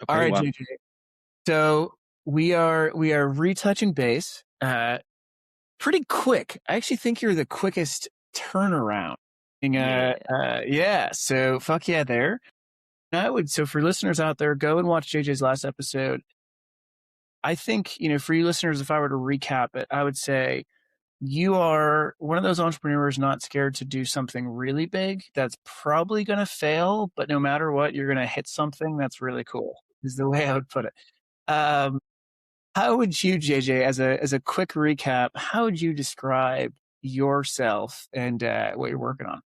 All Okay, right, wow. JJ. So we are retouching base. Pretty quick. I actually think you're the quickest turnaround. Yeah. Yeah. So fuck yeah, there. So for listeners out there, go and watch JJ's last episode. I think for you listeners, if I were to recap it, I would say you are one of those entrepreneurs not scared to do something really big that's probably going to fail, but no matter what, you're going to hit something that's really cool. Is the way I would put it. Um, How would you, JJ, as a quick recap, how would you describe yourself and what you're working on?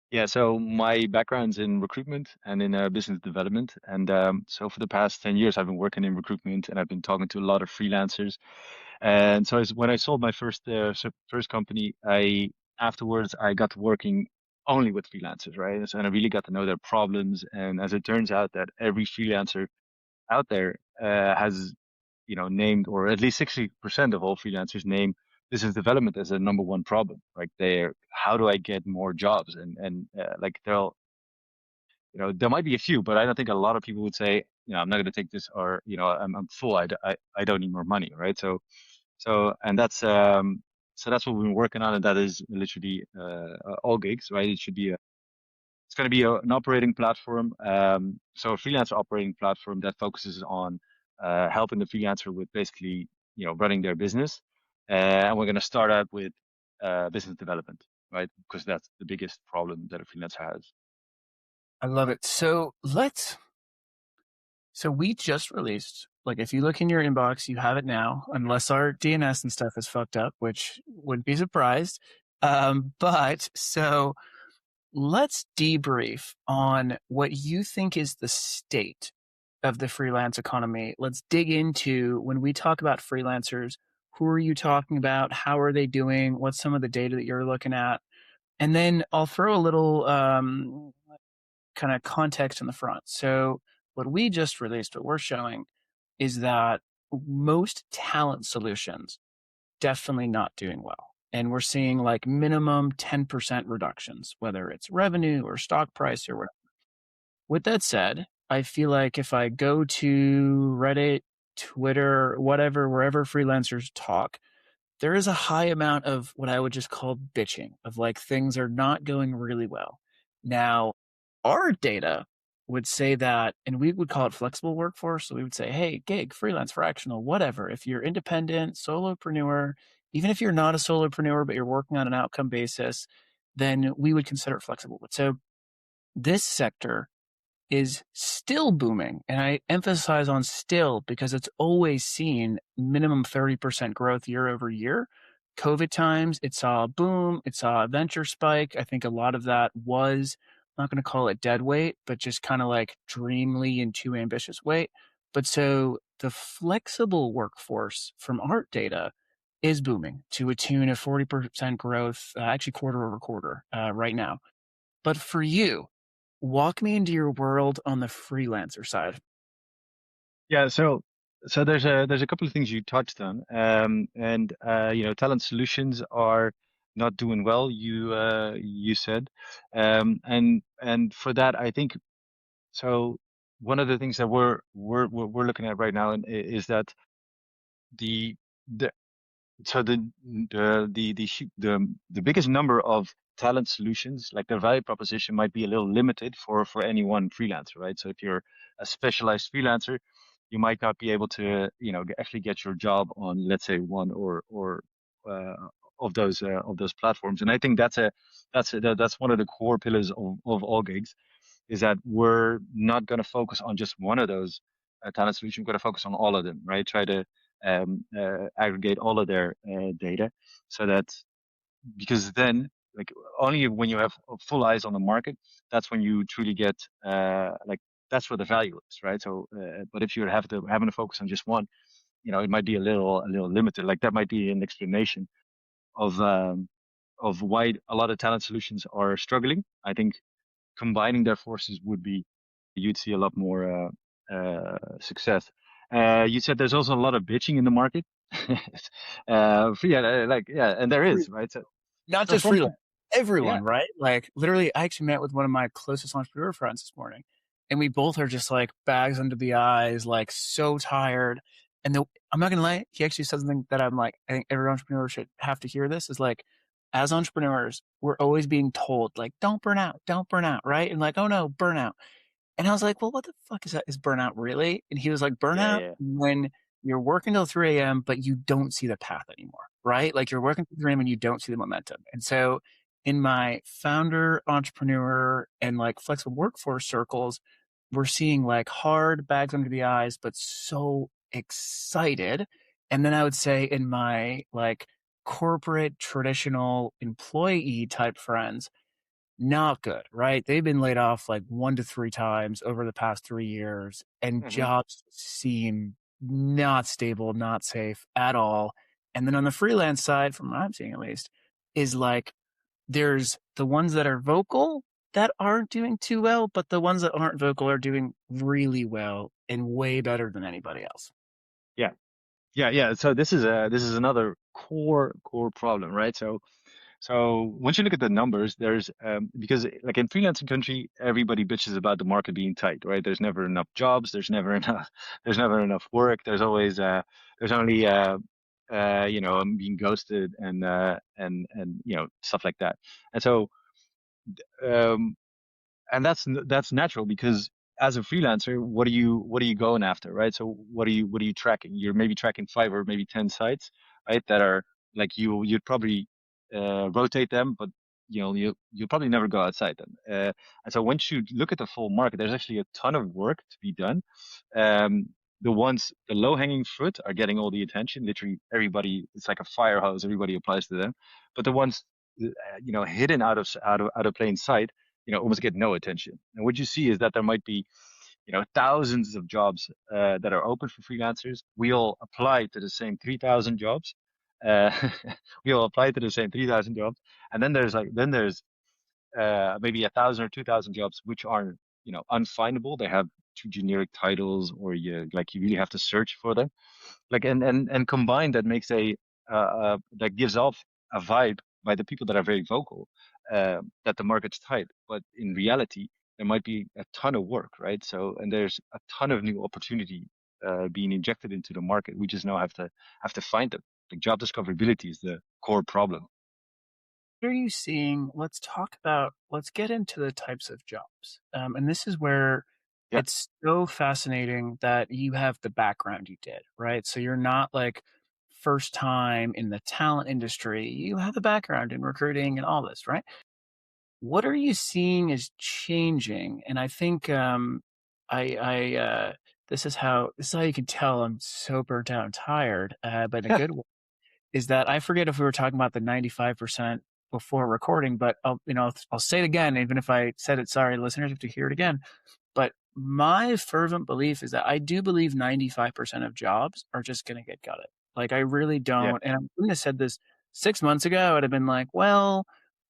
Yeah, so my background's in recruitment and in business development. And so for the past 10 years, I've been working in recruitment and I've been talking to a lot of freelancers. And so when I sold my first company, afterwards I got to working only with freelancers, right? And I really got to know their problems. And as it turns out that every freelancer out there has, named, or at least 60% of all freelancers name business development as a number one problem. Like how do I get more jobs? And like there might be a few, but I don't think a lot of people would say, I'm not going to take this, or, I'm full. I don't need more money, right? And that's what we've been working on. And that is literally, AllGigs, right? It's going to be an operating platform. So a freelance operating platform that focuses on helping the freelancer with basically, running their business. And we're going to start out with business development, right? Because that's the biggest problem that a freelancer has. I love it. So we just released, like if you look in your inbox, you have it now, unless our DNS and stuff is fucked up, which wouldn't be surprised. But so let's debrief on what you think is the state of the freelance economy. Let's dig into when we talk about freelancers, who are you talking about? How are they doing? What's some of the data that you're looking at? And then I'll throw a little kind of context in the front. So, what we just released, what we're showing is that most talent solutions definitely not doing well. And we're seeing like minimum 10% reductions, whether it's revenue or stock price or whatever. With that said, I feel like if I go to Reddit, Twitter, whatever, wherever freelancers talk, there is a high amount of what I would just call bitching of like things are not going really well. Now, our data would say that, and we would call it flexible workforce. So we would say, hey, gig, freelance, fractional, whatever. If you're independent, solopreneur, even if you're not a solopreneur, but you're working on an outcome basis, then we would consider it flexible. But so this sector is still booming. And I emphasize on still because it's always seen minimum 30% growth year over year. COVID times, it saw a boom, it saw a venture spike. I think a lot of that was, I'm not going to call it dead weight, but just kind of like dreamly and too ambitious weight. But so the flexible workforce from art data is booming to a tune of 40% growth, actually quarter over quarter right now. But for you, walk me into your world on the freelancer side. Yeah, so there's a couple of things you touched on, and talent solutions are not doing well. You said, and for that, I think so. One of the things that we're looking at right now is that the the so the biggest number of talent solutions, like their value proposition, might be a little limited for any one freelancer, right? So if you're a specialized freelancer, you might not be able to, actually get your job on, let's say, one or uh, of those platforms. And I think that's one of the core pillars of all gigs, is that we're not going to focus on just one of those talent solutions. We're going to focus on all of them, right? Try to aggregate all of their data, so that, because then, like, only when you have full eyes on the market, that's when you truly get like, that's where the value is, right? So, but if you having to focus on just one, it might be a little limited. Like that might be an explanation of why a lot of talent solutions are struggling. I think combining their forces would be, you'd see a lot more success. You said there's also a lot of bitching in the market. Yeah, like, yeah, and there is, right? So, Not so just from freelance, yeah, everyone, right? Like literally, I actually met with one of my closest entrepreneur friends this morning. and we both are just like bags under the eyes, like so tired. And I'm not gonna lie, he actually said something that I'm like, I think every entrepreneur should have to hear this is like, as entrepreneurs, we're always being told, like, don't burn out, right? And like, oh no, burnout. And I was like, well, what the fuck is that? Is burnout really? And he was like, Yeah, burnout yeah, when you're working till 3 a.m., but you don't see the path anymore, right? Like you're working till 3 a.m. and you don't see the momentum. And so in my founder, entrepreneur, and like flexible workforce circles, we're seeing like hard bags under the eyes, but so excited. And then I would say in my like corporate traditional employee type friends, not good, right? They've been laid off like 1 to 3 times over the past 3 years, and yeah. jobs seem not stable, not safe at all. And then on the freelance side, from what I'm seeing at least, is like there's the ones that are vocal that aren't doing too well, but the ones that aren't vocal are doing really well and way better than anybody else. Yeah. Yeah, yeah. So this is another core problem, right? So once you look at the numbers, there's because like in freelancing country, everybody bitches about the market being tight, right? There's never enough jobs, there's never enough there's never enough work. There's always there's only you know, I'm being ghosted and you know, stuff like that. And so um and that's natural because as a freelancer, what are you going after, right? So what are you tracking? You're maybe tracking five or maybe 10 sites, right? That are like you'd probably rotate them, but you know you'll probably never go outside them. And so once you look at the full market, there's actually a ton of work to be done. Um, the low hanging fruit are getting all the attention. Literally everybody, it's like a fire hose. Everybody applies to them. But the ones you know hidden out of plain sight, you know, almost get no attention. And what you see is that there might be, you know, thousands of jobs that are open for freelancers. We all apply to the same 3,000 jobs. Uh, we all apply to the same 3,000 jobs, and then there's maybe 1,000 or 2,000 jobs which are, you know, unfindable. They have too generic titles, or you really have to search for them. Like and combined, that makes that gives off a vibe by the people that are very vocal, that the market's tight. But in reality, there might be a ton of work, right? So and there's a ton of new opportunity being injected into the market. We just now have to find them. Like job discoverability is the core problem. What are you seeing? Let's get into the types of jobs. And this is where Yeah, it's so fascinating that you have the background you did, right? So you're not like first time in the talent industry. You have a background in recruiting and all this, right? What are you seeing is changing? And I think I this is how you can tell I'm so burnt out and tired, but in a good way is that I forget if we were talking about the 95% before recording, but I'll say it again, even if I said it, sorry, listeners have to hear it again. But my fervent belief is that I do believe 95% of jobs are just going to get gutted. Like I really yeah, don't. And I wouldn't have said this 6 months ago. I would have been like, well,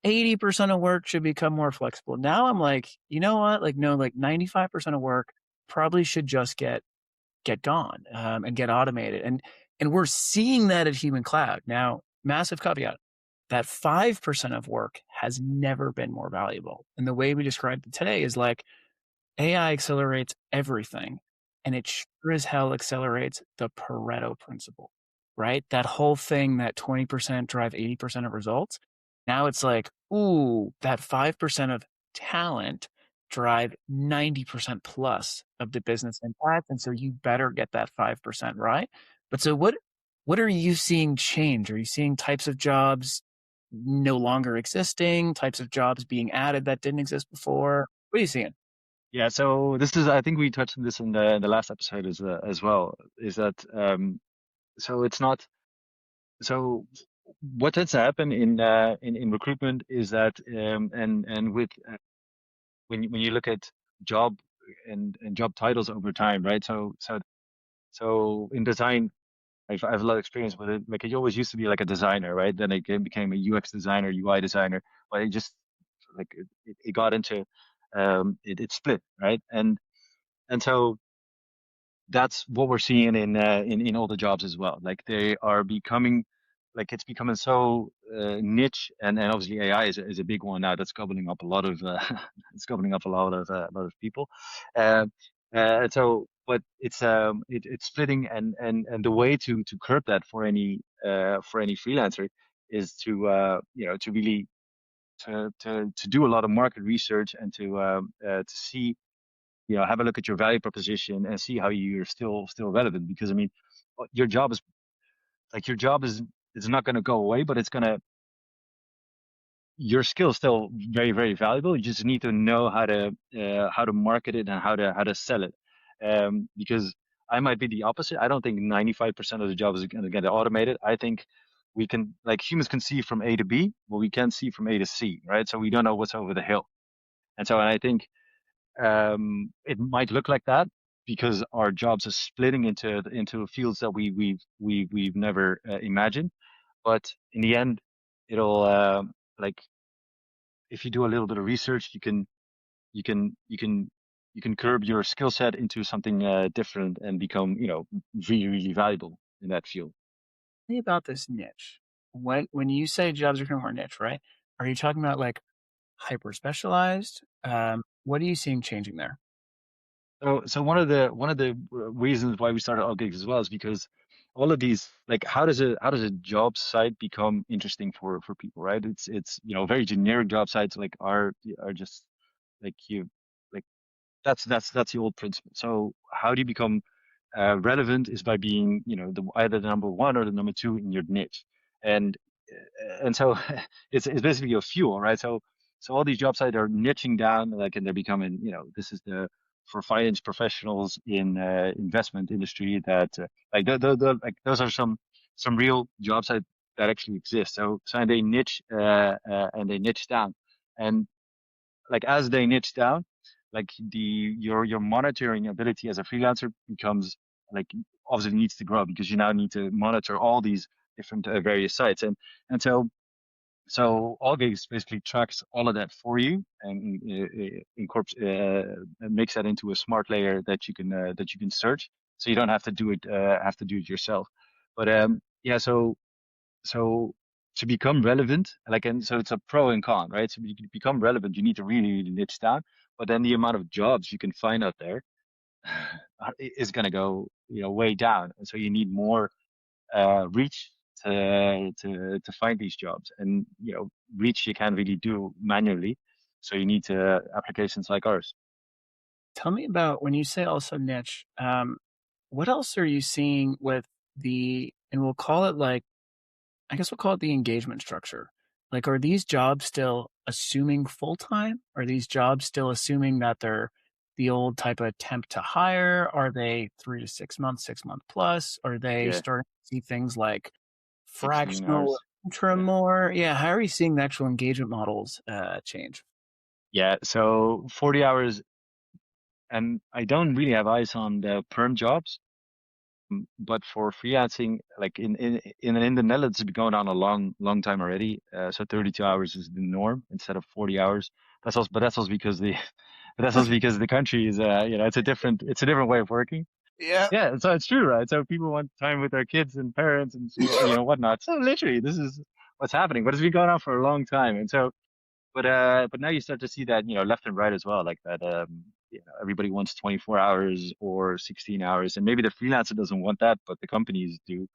80% of work should become more flexible. Now I'm like, you know what? Like, no, like 95% of work probably should just get gone and get automated. And we're seeing that at Human Cloud. Now, massive caveat that 5% of work has never been more valuable. And the way we described it today is like AI accelerates everything, and it sure as hell accelerates the Pareto principle, right? That whole thing that 20% drive 80% of results. Now it's like, ooh, that 5% of talent drive 90% plus of the business impact. And so you better get that 5% right. But so what are you seeing change? Are you seeing types of jobs no longer existing, types of jobs being added that didn't exist before? What are you seeing? yeah. So this is, I think we touched on this in the last episode as well. Is that so it's not so what tends to happen in recruitment is that and with when you look at job and job titles over time, right? So in design, I've a lot of experience with it. Like it always used to be like a designer, right? Then became a UX designer, UI designer, but it just like it got into it split, right? And so that's what we're seeing in all the jobs as well. Like they are becoming like it's becoming so niche, and obviously AI is a big one now that's gobbling up a lot of it's gobbling up a lot of people. Um, but it's splitting, and the way to curb that for any freelancer is to to really to do a lot of market research and to see have a look at your value proposition and see how you're still relevant, because I mean your job is like your job is not going to go away, but it's going to your skill is still very, very valuable. You just need to know how to market it and how to sell it. Because I might be the opposite. I don't think 95% of the job is going to get automated. I think we can, like humans can see from A to B, but we can't see from A to C, right? So we don't know what's over the hill. And I think it might look like that because our jobs are splitting into fields that we've never imagined. But in the end, it'll like if you do a little bit of research, you can you can you can curb your skill set into something different and become really really valuable in that field. Me about this niche. When you say jobs are becoming more niche, right? Are you talking about like hyper specialized? What are you seeing changing there? So one of the reasons why we started AllGigs as well is because all of these, like how does a job site become interesting for people, right? It's very generic job sites like are just like you like that's the old principle. So how do you become relevant is by being either the number one or the number two in your niche, and and so it's basically a fuel, right? So all these job sites are niching down, like, and they're becoming, this is the for finance professionals in investment industry that like like those are some real job sites that actually exist. So and they niche down, and like as they niche down, like your monitoring ability as a freelancer becomes like obviously needs to grow because you now need to monitor all these different various sites, and so AllGigs basically tracks all of that for you and makes that into a smart layer that you can search, so you don't have to do it yourself. But yeah, so to become relevant, like, and so it's a pro and con, right? So to become relevant, you need to really, really niche down. But then the amount of jobs you can find out there is going to go, way down. And so you need more reach to find these jobs. And reach you can't really do manually. So you need applications like ours. Tell me about when you say also niche. What else are you seeing with and we'll call it like, I guess we'll call it the engagement structure. Like, are these jobs still assuming full time? Are these jobs still assuming that they're the old type of temp to hire? Are they 3 to 6 months, 6 month plus? Are they Yeah, starting to see things like 16 fractional or hours. interim Yeah. more? Yeah, how are you seeing the actual engagement models change? Yeah. So 40 hours, and I don't really have eyes on the perm jobs. But for freelancing, like in the Netherlands, it's been going on a long time already. So 32 hours is the norm instead of 40 hours. That's also because but that's also because the country is it's a different way of working. Yeah. Yeah, so it's true, right? So people want time with their kids and parents and whatnot. So literally, this is what's happening. But it's been going on for a long time, and so but now you start to see that, left and right as well, like that everybody wants 24 hours or 16 hours, and maybe the freelancer doesn't want that, but the companies do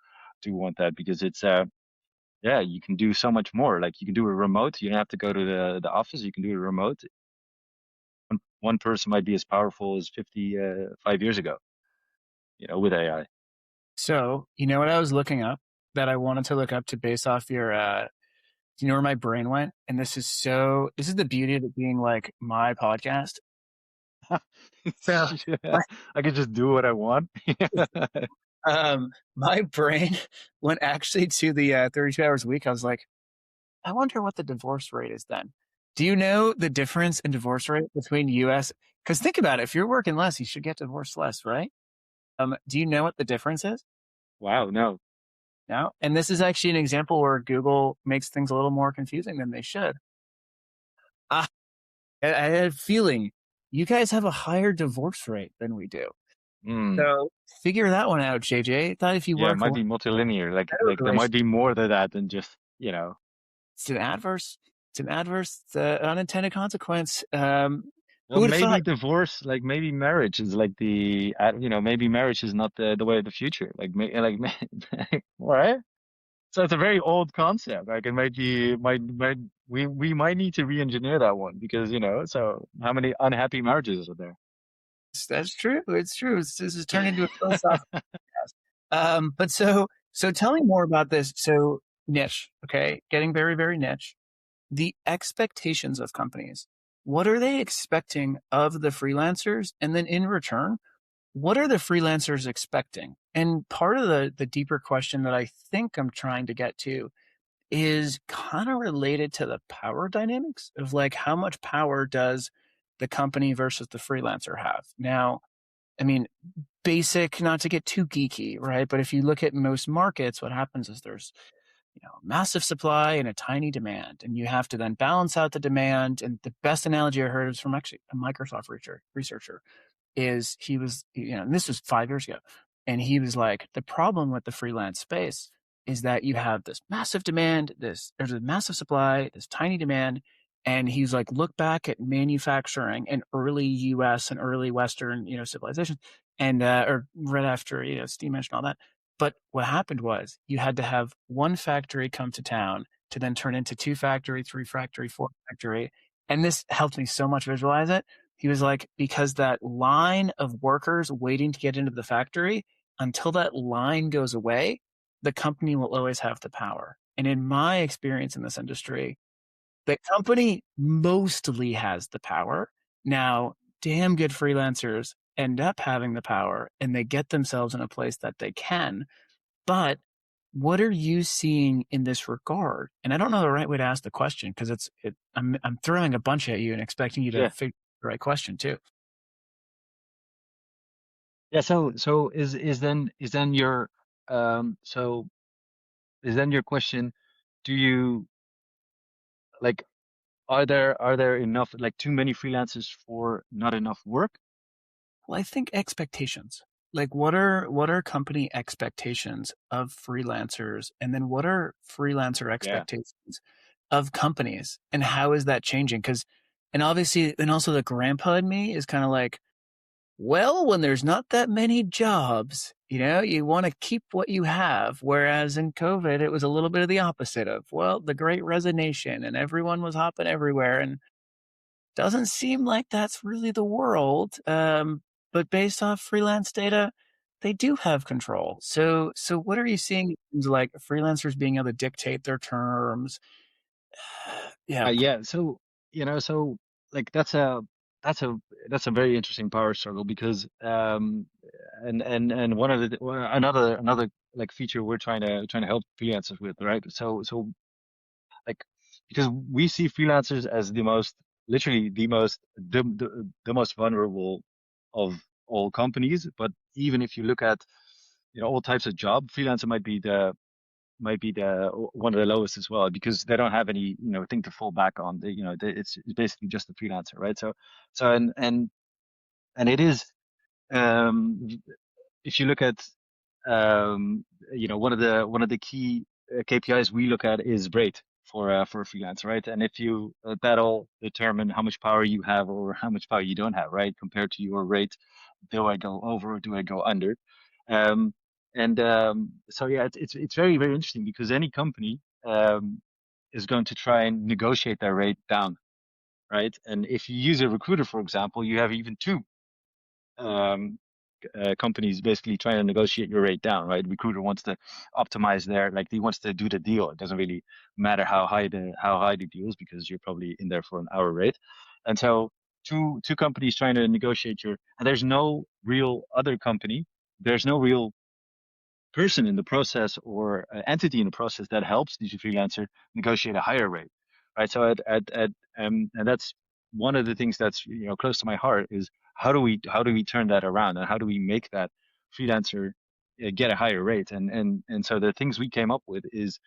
want that because it's yeah, you can do so much more. Like you can do it remote. You don't have to go to the office. You can do it remote. One person might be as powerful as 5 years ago, with AI. So, you know what I was looking up that I wanted to look up to base off your do you know where my brain went? And this is the beauty of it being like my podcast. So Yeah, I can just do what I want. my brain went actually to the 32 hours a week. I was like, I wonder what the divorce rate is then. Do you know the difference in divorce rate between US? Because think about it, if you're working less, you should get divorced less, right? Do you know what the difference is? Wow, no. No. And this is actually an example where Google makes things a little more confusing than they should. Ah, I had a feeling you guys have a higher divorce rate than we do. Mm. So figure that one out, JJ. Thought if you Yeah, it worked might one be multilinear. better There might relation, be more to that than just, you know. it's an adverse, unintended consequence. Well, Who would have maybe thought? divorce, like maybe marriage is like you know, maybe marriage is not the way of the future. Right? So it's a very old concept. Like it might be, might we might need to re-engineer that one because, you know, so how many unhappy marriages are there? That's true. It's true. This has turned into a philosophical podcast. But so tell me more about this. So niche, okay, getting very, very niche. The expectations of companies. What are they expecting of the freelancers? And then in return, what are the freelancers expecting? And part of the deeper question that I think I'm trying to get to is kind of related to the power dynamics of like how much power does the company versus the freelancer have? Now, I mean, basic, not to get too geeky, right? But if you look at most markets, what happens is there's massive supply and a tiny demand, and you have to then balance out the demand. And the best analogy I heard is from actually a Microsoft researcher is he was, and this was 5 years ago, and he was like, the problem with the freelance space is that you have this massive demand, there's a massive supply, this tiny demand, and he's like, look back at manufacturing in early U.S. and early Western, civilization, and or right after steam engine and all that. But what happened was you had to have one factory come to town to then turn into two factory, three factory, four factory, and this helped me so much visualize it. He was like, because that line of workers waiting to get into the factory, until that line goes away, the company will always have the power. And in my experience in this industry, the company mostly has the power. Now, damn good freelancers end up having the power and they get themselves in a place that they can. But what are you seeing in this regard? And I don't know the right way to ask the question because I'm throwing a bunch at you and expecting you to Yeah. figure the right question too. Yeah, so is then your so is then your question, do you like are there enough like too many freelancers for not enough work? Well, I think expectations. Like what are company expectations of freelancers and then what are freelancer Yeah. expectations of companies and how is that changing? Cuz and obviously and also the grandpa in me is kind of like, well, when there's not that many jobs, you want to keep what you have. Whereas in COVID, it was a little bit of the opposite of, well, the great resignation and everyone was hopping everywhere. And doesn't seem like that's really the world. But based off freelance data, they do have control. So what are you seeing in terms of like freelancers being able to dictate their terms? Yeah, Yeah, so you know, so like that's a that's a very interesting power struggle because and one of the another like feature we're trying to help freelancers with, right? So like because we see freelancers as the most literally the most vulnerable of all companies, but even if you look at all types of job, freelancer might be the one of the lowest as well because they don't have any thing to fall back on. It's basically just a freelancer, right? So and it is um if you look at one of the key KPIs we look at is rate for a freelancer, right? And if you that'll determine how much power you have or how much power you don't have, right? Compared to your rate, do I go over or do I go under? Um, so yeah, it's very very interesting because any company is going to try and negotiate their rate down, right? And if you use a recruiter, for example, you have even two um, companies basically trying to negotiate your rate down, right? Recruiter wants to optimize he wants to do the deal. It doesn't really matter how high the deal is because you're probably in there for an hour rate. And so two companies trying to negotiate and there's no real other company, there's no real person in the process or entity in the process that helps the freelancer negotiate a higher rate, right? So and that's one of the things that's close to my heart is how do we turn that around and how do we make that freelancer get a higher rate? And so the things we came up with is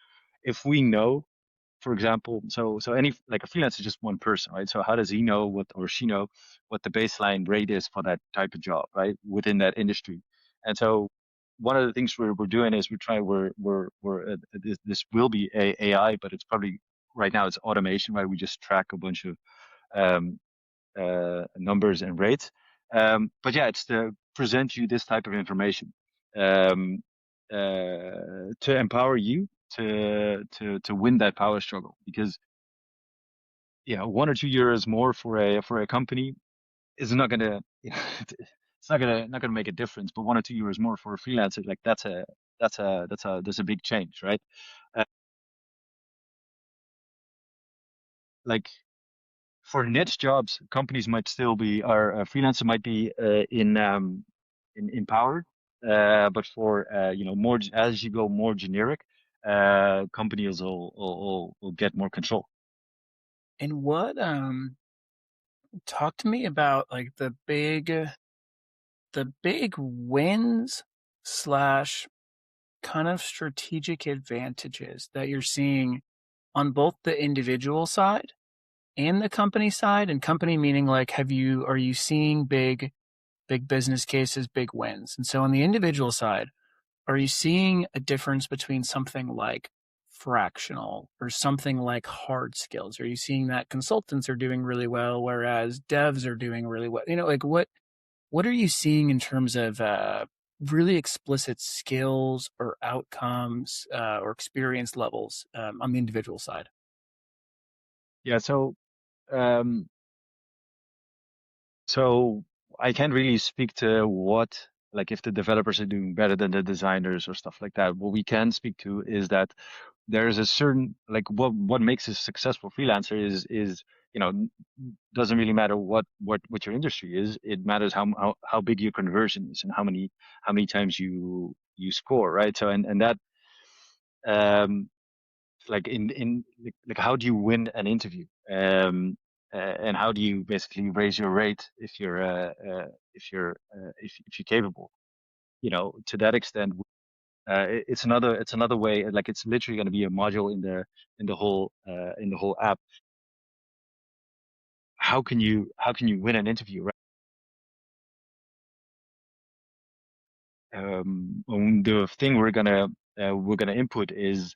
if we know for example, so any like a freelancer is just one person, right? So how does he know what or she know what the baseline rate is for that type of job, right? Within that industry. And so one of the things we're doing is we're this will be AI, but it's probably right now it's automation, right? We just track a bunch of um, numbers and rates. But yeah, it's to present you this type of information um, to empower you to win that power struggle. Because yeah, 1 or 2 euros more for a company is not gonna it's not gonna make a difference. But 1 or 2 euros more for a freelancer, like that's a big change, right? Uh, like for niche jobs, companies might still be, or a freelancer might be in empowered. But for more as you go more generic, companies will get more control. And what talk to me about like the big wins slash kind of strategic advantages that you're seeing on both the individual side and the company side. And company meaning like are you seeing big business cases, big wins? And so on the individual side, are you seeing a difference between something like fractional or something like hard skills? Are you seeing that consultants are doing really well, whereas devs are doing really well? Like what are you seeing in terms of really explicit skills or outcomes or experience levels on the individual side? Yeah, um, so I can't really speak to what, like, if the developers are doing better than the designers or stuff like that. What we can speak to is that there is a certain, like, what makes a successful freelancer is doesn't really matter what your industry is. It matters how big your conversion is and how many times you score, right? So and that um like in like how do you win an interview? And how do you basically raise your rate if you're capable? To that extent, it's another way. Like it's literally going to be a module in the whole app. How can you win an interview, right? The thing we're gonna input is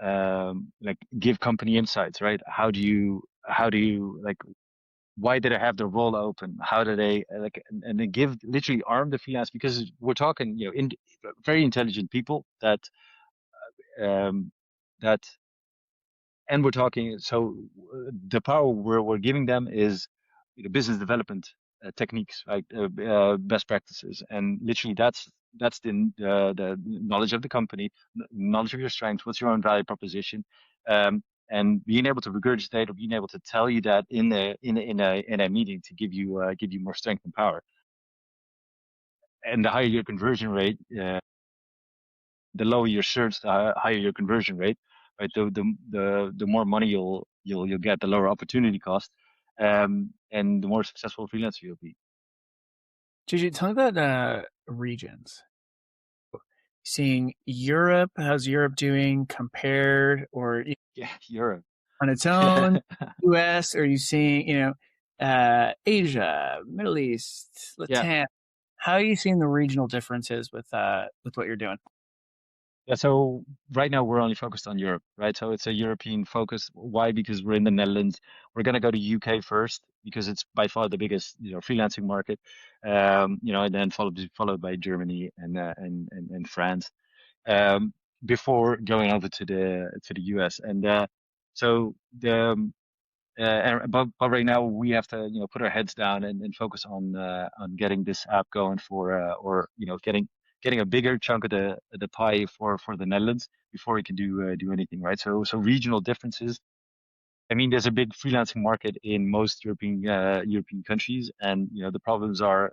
like give company insights, right? How do you like why did I have the role open? How did they like and then give literally arm the freelance because we're talking very intelligent people um that and we're talking so the power we're giving them is business development techniques, right? Best practices, and literally that's the knowledge of the company, knowledge of your strengths, what's your own value proposition, and being able to regurgitate or being able to tell you that in a meeting to give you more strength and power. And the higher your conversion rate, the lower your search, the higher your conversion rate, right? The more money you'll get, the lower opportunity cost, and the more successful freelancer you'll be. Gigi, tell me about regions. Seeing Europe, how's Europe doing compared or Yeah, Europe. on its own? US, are you seeing, Asia, Middle East, Yeah. Latam? How are you seeing the regional differences with what you're doing? Yeah, so right now we're only focused on Europe, right? So it's a European focus. Why? Because we're in the Netherlands. We're gonna go to UK first because it's by far the biggest, freelancing market. And then followed by Germany and France. Before going over to the US. And so but right now we have to put our heads down and focus on getting this app going or getting a bigger chunk of the pie for the Netherlands before we can do anything, right? So regional differences. I mean, there's a big freelancing market in most European countries, and the problems are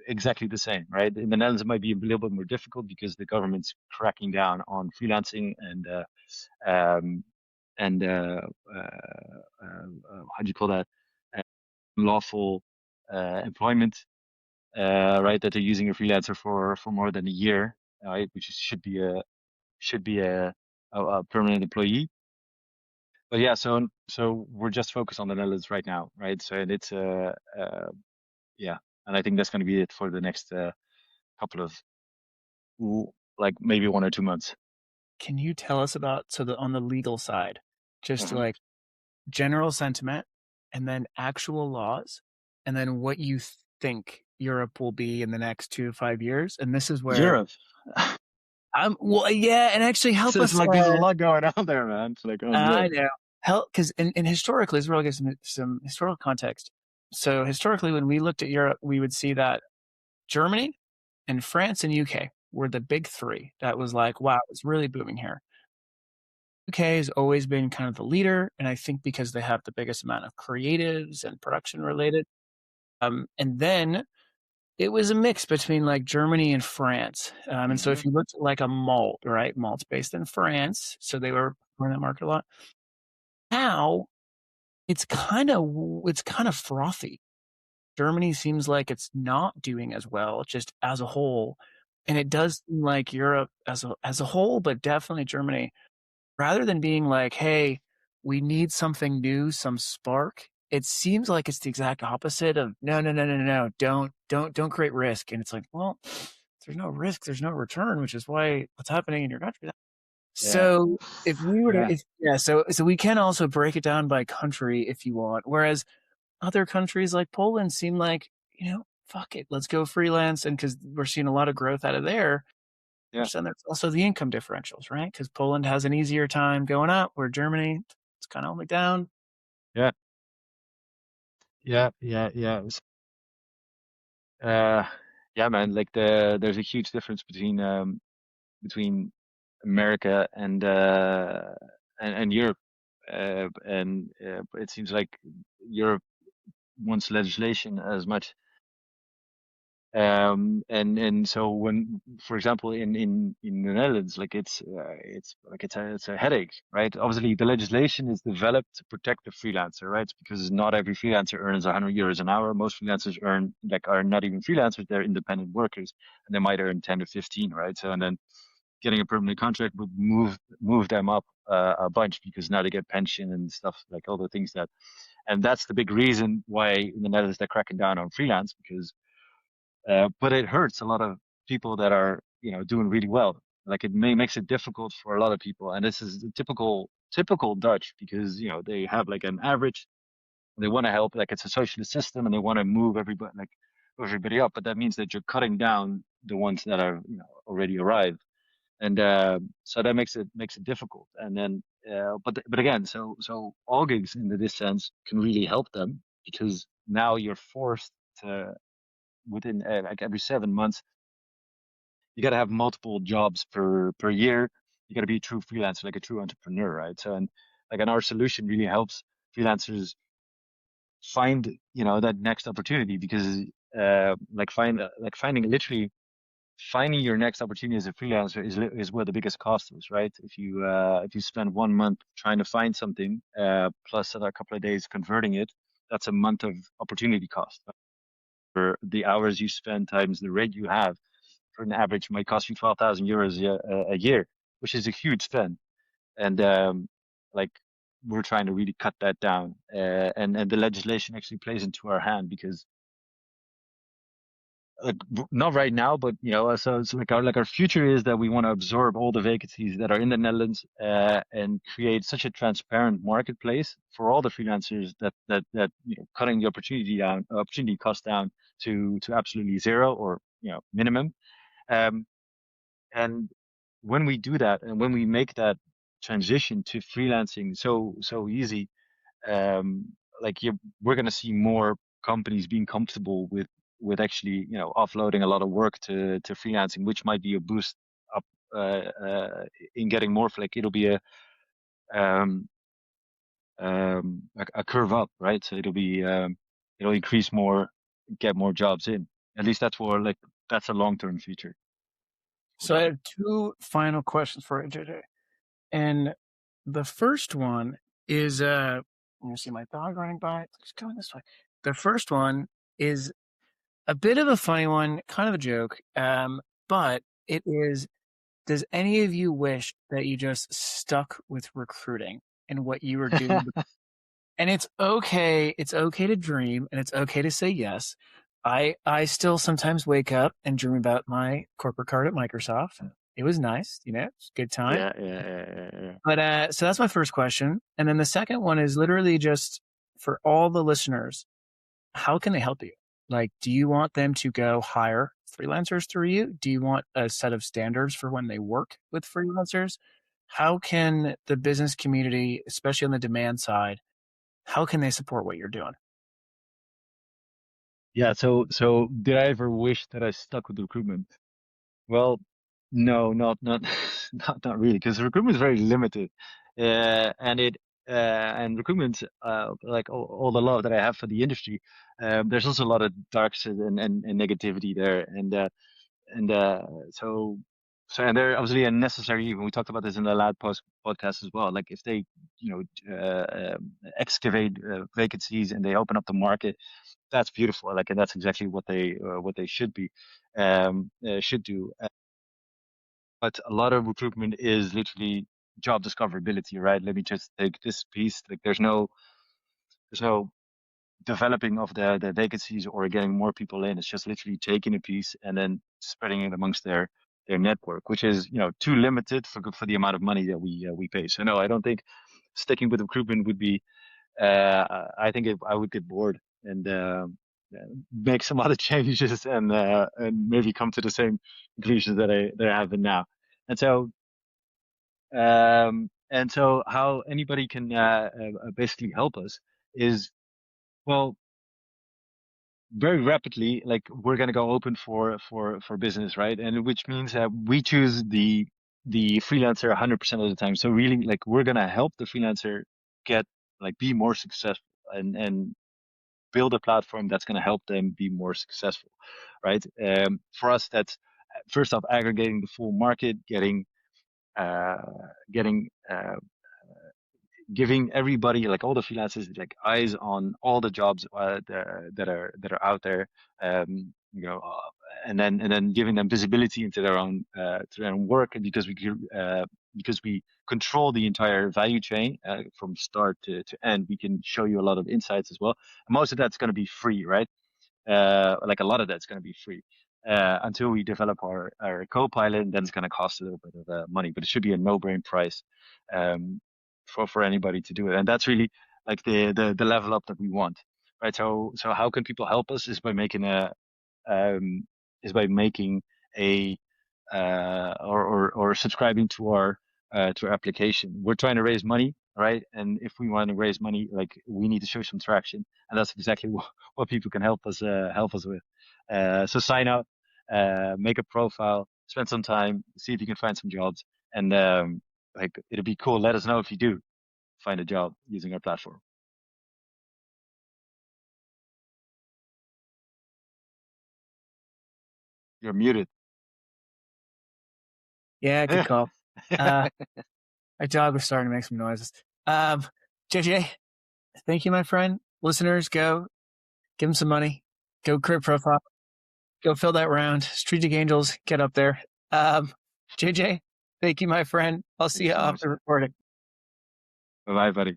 exactly the same, right? In the Netherlands, it might be a little bit more difficult because the government's cracking down on freelancing um, and how do you call that? Uh, Lawful employment, right? That they're using a freelancer for more than a year, right? Which should be a permanent employee. But yeah, so we're just focused on the Netherlands right now, right? So and it's yeah, and I think that's going to be it for the next couple of like maybe 1 or 2 months. Can you tell us about, so on the legal side, just Uh-huh. like general sentiment and then actual laws and then what you think Europe will be in the next 2 to 5 years? And this is where Europe. I'm, well, yeah, and actually So help it's us. like there's a lot going on there, man. It's like, oh I no. know. Help, because in historically, as well, give some historical context. So historically, when we looked at Europe, we would see that Germany and France and UK were the big three. That was like, wow, it's really booming here. UK has always been kind of the leader, and I think because they have the biggest amount of creatives and production related. And then it was a mix between like Germany and France. And so Hmm. if you looked at like a malt, right, malt's based in France, so they were in that market a lot. Now it's kind of frothy. Germany seems like it's not doing as well, just as a whole, and it does seem like Europe as a whole, but definitely Germany, rather than being like, "Hey, we need something new, some spark." It seems like it's the exact opposite of no, no, no, no, no, no, don't create risk. And it's like, well, if there's no risk, there's no return, which is why what's happening in your country. Yeah. So if we were to, Yeah. if, yeah, so we can also break it down by country if you want. Whereas other countries like Poland seem like, fuck it, let's go freelance. And because we're seeing a lot of growth out of there, Yeah. which then there's also the income differentials, right? Because Poland has an easier time going up, where Germany, it's kind of only down. Yeah. Yeah. Yeah. Yeah. Uh, yeah, man. Like there's a huge difference between America and Europe, and it seems like Europe wants legislation as much. And so when, for example, in the Netherlands, like it's like it's a headache, right? Obviously, the legislation is developed to protect the freelancer, right? Because not every freelancer earns 100 euros an hour. Most freelancers earn like are not even freelancers; they're independent workers, and they might earn 10 to 15, right? So and then getting a permanent contract would move them up a bunch because now they get pension and stuff like all the things that, and that's the big reason why in the Netherlands they're cracking down on freelance because but it hurts a lot of people that are, doing really well. Like makes it difficult for a lot of people. And this is the typical Dutch because, they have like an average, they want to help, like it's a socialist system and they want to move everybody up. But that means that you're cutting down the ones that are, already arrived. And so that makes it difficult. And then, but again, so AllGigs in this sense can really help them because now you're forced to within like every 7 months, you got to have multiple jobs per year. You got to be a true freelancer, like a true entrepreneur, right? So, and like, and our solution really helps freelancers find, that next opportunity because, like finding literally finding your next opportunity as a freelancer is where the biggest cost is, right? If you spend 1 month trying to find something, plus a couple of days converting it, that's a month of opportunity cost. For the hours you spend times the rate you have for an average might cost you 12,000 euros a year, which is a huge spend. And like we're trying to really cut that down. And the legislation actually plays into our hand because like not right now, but so it's like our future is that we want to absorb all the vacancies that are in the Netherlands and create such a transparent marketplace for all the freelancers that cutting the opportunity cost down to absolutely zero or minimum. Um, And when we do that, and when we make that transition to freelancing so easy, like we're going to see more companies being comfortable with actually offloading a lot of work to freelancing, which might be a boost up in getting more. Like it'll be um, a curve up, right? So it'll increase more, get more jobs in. At least that's a long-term future. So I have two final questions for you, JJ. And the first one is you see my dog running by. It's going this way. The first one is a bit of a funny one, kind of a joke. But it is, does any of you wish that you just stuck with recruiting? and what you were doing. And it's okay. It's okay to dream and it's okay to say yes. I still sometimes wake up and dream about my corporate card at Microsoft. It was nice, it's a good time. Yeah, yeah, yeah, yeah, yeah. But so that's my first question. And then the second one is literally just for all the listeners, how can they help you? Like, do you want them to go hire freelancers through you? Do you want a set of standards for when they work with freelancers? How can the business community, especially on the demand side, how can they support what you're doing? Yeah, so did I ever wish that I stuck with recruitment? Well, no, not not really, because recruitment is very limited, and and recruitment, like all the love that I have for the industry, there's also a lot of dark side and negativity there, and so and they're obviously a necessary evil. We talked about this in the last podcast as well. Like if they, excavate vacancies and they open up the market, that's beautiful. Like, and that's exactly what they should do. But a lot of recruitment is literally job discoverability, right? Let me just take this piece. Like, there's no developing of the vacancies or getting more people in. It's just literally taking a piece and then spreading it amongst their network, which is, too limited for the amount of money that we pay. So no, I don't think sticking with recruitment would be. I think I would get bored and make some other changes and maybe come to the same conclusions that I have been now. And so how anybody can basically help us is, well, very rapidly, like we're gonna go open for business, right? And which means that we choose the freelancer 100% of the time. So really, like we're gonna help the freelancer get like be more successful and build a platform that's gonna help them be more successful, right? For us, that's first off aggregating the full market, uh, getting giving everybody, like all the freelancers, like eyes on all the jobs that are out there, and then giving them visibility into to their own work, and because we control the entire value chain from start to end, we can show you a lot of insights as well. And most of that's going to be free, right? Like a lot of that's going to be free until we develop our co-pilot, and then it's going to cost a little bit of money, but it should be a no-brain price um, for anybody to do it. And that's really like the level up that we want, right? So how can people help us is by making um, a or subscribing to our application. We're trying to raise money, right? And if we want to raise money, like we need to show some traction, and that's exactly what people can help us with. So sign up, make a profile, spend some time, see if you can find some jobs, and like it'd be cool. Let us know if you do find a job using our platform. You're muted. Yeah, good call. Uh, my dog was starting to make some noises. Um, JJ, thank you, my friend. Listeners, go give him some money. Go create a profile. Go fill that round. Strategic Angels, get up there. JJ, thank you, my friend. I'll see Thank you you so off much. the recording. Bye bye, buddy.